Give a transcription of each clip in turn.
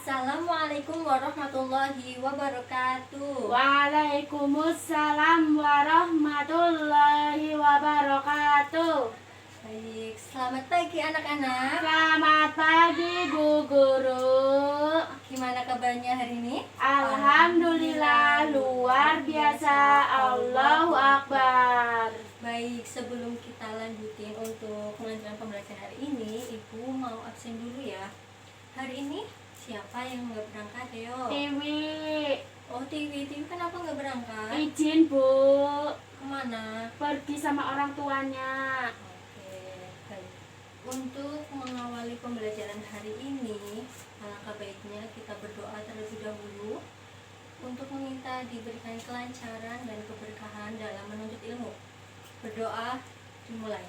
Assalamualaikum warahmatullahi wabarakatuh. Waalaikumsalam warahmatullahi wabarakatuh. Baik, selamat pagi anak-anak. Selamat pagi Bu Guru. Gimana kabarnya hari ini? Alhamdulillah luar biasa. Allahu Akbar. Baik, sebelum kita lanjutin untuk melanjutkan pembelajaran hari ini, Ibu mau absen dulu ya. Hari ini siapa yang nggak berangkat, Deo? Tiwi, Oh, Tiwi kenapa nggak berangkat? izin Bu, Kemana? pergi sama orang tuanya. Oke, baik. Untuk mengawali pembelajaran hari ini, alangkah baiknya kita berdoa terlebih dahulu untuk meminta diberikan kelancaran dan keberkahan dalam menuntut ilmu. Berdoa dimulai.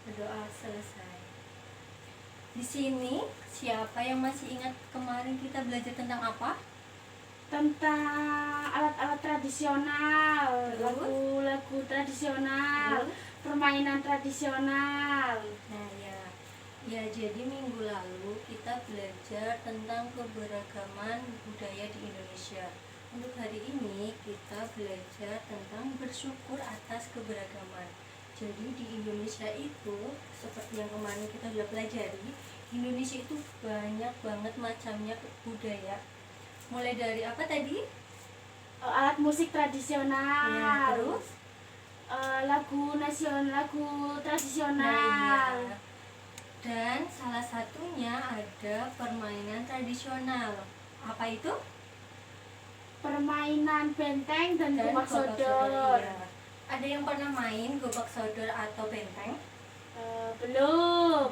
Berdoa selesai. Di sini, siapa yang masih ingat kemarin kita belajar tentang apa? Tentang alat-alat tradisional, Terus? lagu-lagu tradisional, Terus? permainan tradisional. Nah ya jadi minggu lalu kita belajar tentang keberagaman budaya di Indonesia. Untuk hari ini kita belajar tentang bersyukur atas keberagaman. Jadi di Indonesia itu seperti yang kemarin kita sudah pelajari, Indonesia itu banyak banget macamnya budaya. Mulai dari apa tadi? Alat musik Ya, tradisional, terus? lagu nasional, lagu Nah, tradisional, iya. Dan salah satunya ada permainan tradisional. Apa itu? permainan benteng dan Dan gobak gobak sodor. iya. Ada yang pernah main gobak sodor atau benteng? Belum.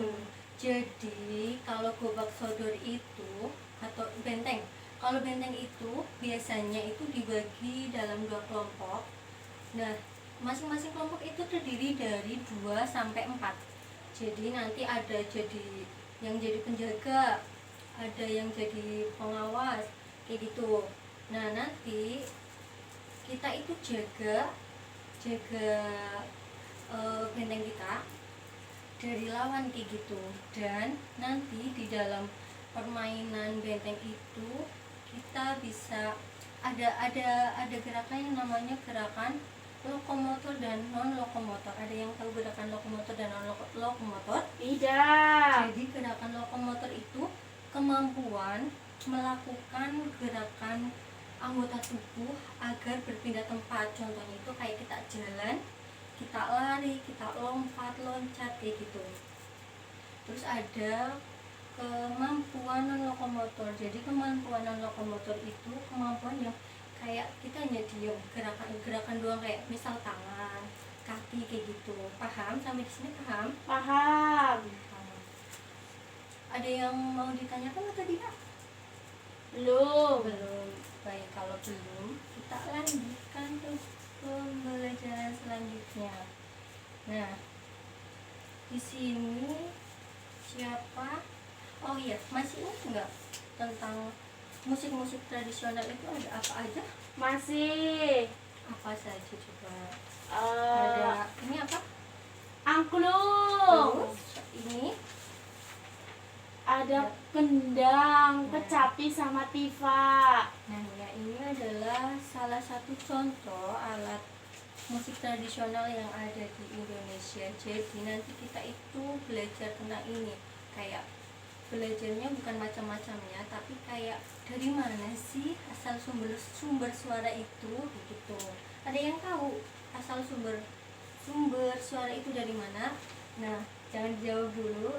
Jadi kalau gobak sodor itu atau benteng, kalau benteng itu biasanya itu dibagi dalam 2 kelompok. Nah, masing-masing kelompok itu terdiri dari 2 sampai 4. Jadi nanti ada yang jadi penjaga, ada yang jadi pengawas, kayak gitu. Nah, nanti kita itu jaga benteng kita dari lawan kayak gitu. Dan nanti di dalam permainan benteng itu kita bisa ada gerakan yang namanya gerakan lokomotor dan non lokomotor. Ada yang tahu gerakan lokomotor dan non lokomotor? Tidak. Jadi gerakan lokomotor itu kemampuan melakukan gerakan anggota tubuh agar berpindah tempat. Contohnya itu kayak kita jalan, kita lari, kita lompat, loncat kayak gitu. Terus ada kemampuan non lokomotor. Jadi kemampuan non lokomotor itu kemampuan yang kayak kita hanya diem, gerakan doang, kayak misal tangan, kaki kayak gitu. Paham sampai di sini? Paham? Paham. Ada yang mau ditanyakan atau tidak? Belum. Belum. Baik, kalau belum, kita lanjutkan ke pembelajaran selanjutnya. Nah, di sini siapa? Oh iya, masih ingat nggak tentang musik-musik tradisional itu ada apa aja? Masih. Apa saja coba? eh, Ada ini apa? angklung. Terus ini Ada kendang, kecapi sama tifa. Nah, ya ini adalah salah satu contoh alat musik tradisional yang ada di Indonesia. Jadi nanti kita itu belajar tentang ini. Kayak belajarnya bukan macam-macamnya, tapi kayak dari mana sih asal sumber suara itu gitu. Ada yang tahu asal sumber suara itu dari mana? Nah, jangan dijawab dulu,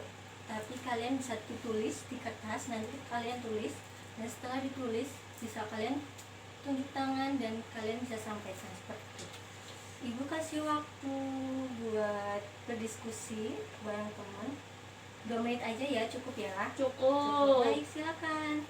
tapi kalian bisa ditulis di kertas. Nanti kalian tulis, dan setelah ditulis bisa kalian tunjuk tangan dan kalian bisa sampaikan seperti itu. Ibu kasih waktu buat berdiskusi bareng teman 2 menit aja ya, cukup ya? Cukup. Baik, silakan.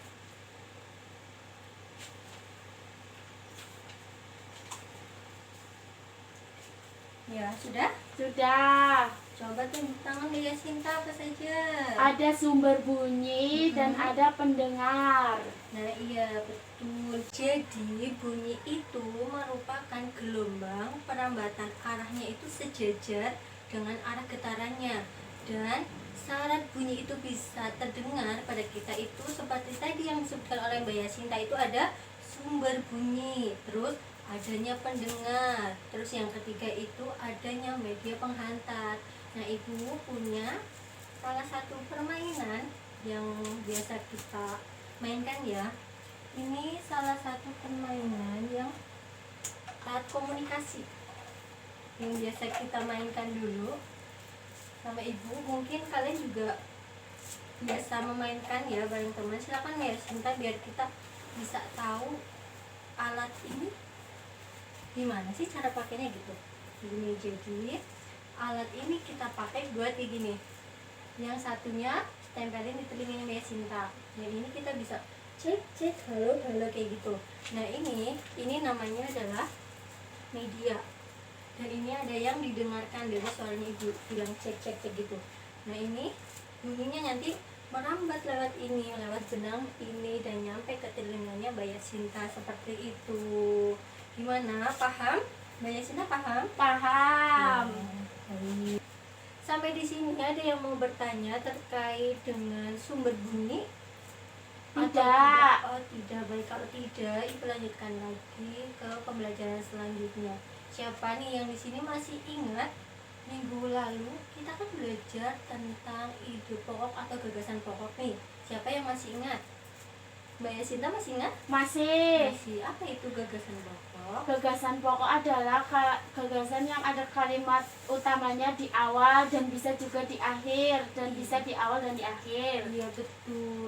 Ya, sudah? Sudah. Coba tunjuk tangan ya, Sinta, apa saja? Ada sumber bunyi dan ada pendengar. Nah iya betul. Jadi bunyi itu merupakan gelombang perambatan arahnya itu sejajar dengan arah getarannya. Dan syarat bunyi itu bisa terdengar pada kita itu seperti tadi yang disebutkan oleh Mbak Yasinta, itu ada sumber bunyi, terus adanya pendengar, terus yang ketiga itu adanya media penghantar. Nah, Ibu punya salah satu permainan yang biasa kita mainkan ya. Ini salah satu permainan yang alat komunikasi yang biasa kita mainkan dulu sama Ibu. Mungkin kalian juga biasa memainkan ya bareng teman. Silakan ya Sinta, biar kita bisa tahu alat ini gimana sih cara pakainya gitu. Gini, jadi alat ini kita pakai buat kayak gini. Yang satunya tempelin di telinganya Mbak Sinta. Yang ini kita bisa cek halo kayak gitu. Nah, ini namanya adalah media, dan ini ada yang didengarkan dari suaranya Ibu bilang cek gitu. Nah, ini bunyinya nanti merambat lewat ini, lewat benang ini, dan nyampe ke telinganya Mbak Yasinta seperti itu. Gimana, paham? Mbak Yasinta paham? Paham. Baik. Sampai di sini ada yang mau bertanya terkait dengan sumber bunyi? Atau Tidak. Oh tidak, baik. Kalau tidak, Ibu lanjutkan lagi ke pembelajaran selanjutnya. Siapa nih yang di sini masih ingat minggu lalu kita kan belajar tentang ide pokok atau gagasan pokok nih? Siapa yang masih ingat? Mbak Yasinta masih ingat? Masih. Masih. Apa itu gagasan pokok? Gagasan pokok adalah gagasan yang ada kalimat utamanya di awal dan bisa juga di akhir, dan bisa di awal dan di akhir. Iya,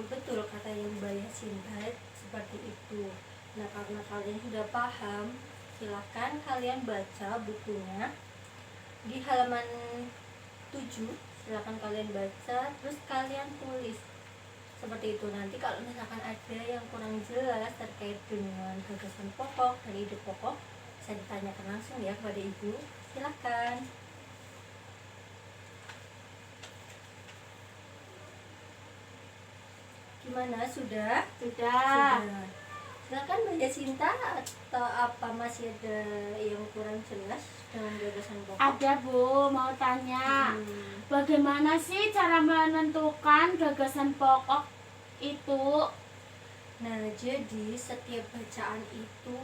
betul kata yang Mbak Yasinta, seperti itu. Nah, karena kalian sudah paham, silahkan kalian baca bukunya di halaman 7. Silahkan kalian baca, terus kalian tulis seperti itu. Nanti kalau misalkan ada yang kurang jelas terkait dengan gagasan pokok dan ide pokok, bisa ditanyakan langsung ya kepada Ibu. Silahkan. Gimana, sudah? Sudah. Silakan Mbak Yasinta, atau apa masih ada yang kurang jelas dengan gagasan pokok? Ada Bu, mau tanya. Bagaimana sih cara menentukan gagasan pokok itu? Nah, jadi setiap bacaan itu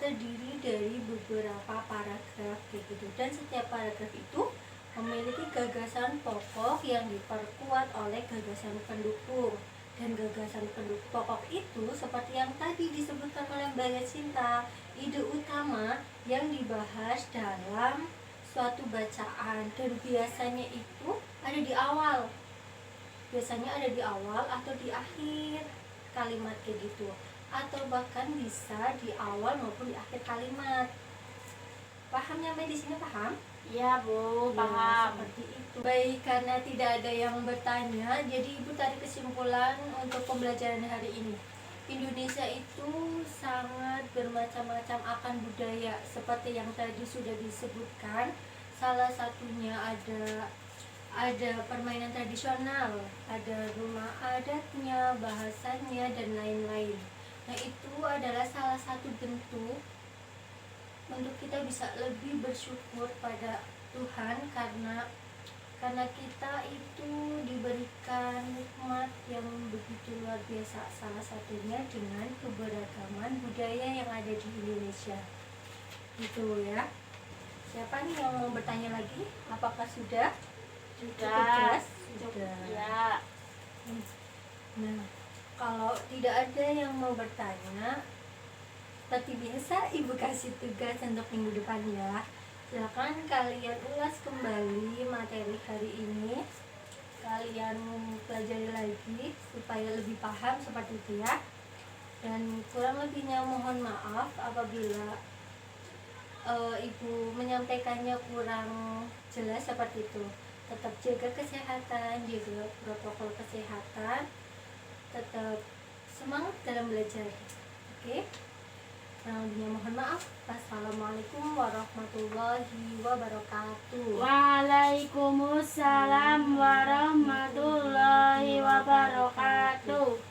terdiri dari beberapa paragraf kayak gitu, dan setiap paragraf itu memiliki gagasan pokok yang diperkuat oleh gagasan pendukung. Dan gagasan pokok itu seperti yang tadi disebutkan oleh Mbak Yasinta, ide utama yang dibahas dalam suatu bacaan, dan biasanya itu ada di awal. Biasanya ada di awal atau di akhir kalimat kayak gitu, atau bahkan bisa di awal maupun di akhir kalimat. Paham sampai di sini, paham? Ya Bu, Ya, paham. seperti itu. Baik, karena tidak ada yang bertanya, jadi Ibu tarik kesimpulan untuk pembelajaran hari ini. Indonesia itu sangat bermacam-macam akan budaya, seperti yang tadi sudah disebutkan. Salah satunya ada permainan tradisional, ada rumah adatnya, bahasanya, dan lain-lain. Nah, itu adalah salah satu bentuk untuk kita bisa lebih bersyukur pada Tuhan, karena kita itu diberikan nikmat yang begitu luar biasa, salah satunya dengan keberagaman budaya yang ada di Indonesia. Gitu ya. Siapa nih yang mau bertanya lagi? Apakah sudah? Cukup Sudah. jelas? Sudah. Ya. Nah, kalau tidak ada yang mau bertanya, seperti biasa Ibu kasih tugas untuk minggu depan ya. Silakan kalian ulas kembali materi hari ini, kalian pelajari lagi supaya lebih paham seperti itu ya. Dan kurang lebihnya mohon maaf apabila Ibu menyampaikannya kurang jelas seperti itu. Tetap jaga kesehatan, jaga protokol kesehatan, tetap semangat dalam belajar. Oke? Kurang lebihnya mohon maaf. Wassalamualaikum warahmatullahi wabarakatuh. Waalaikumsalam warahmatullahi wabarakatuh.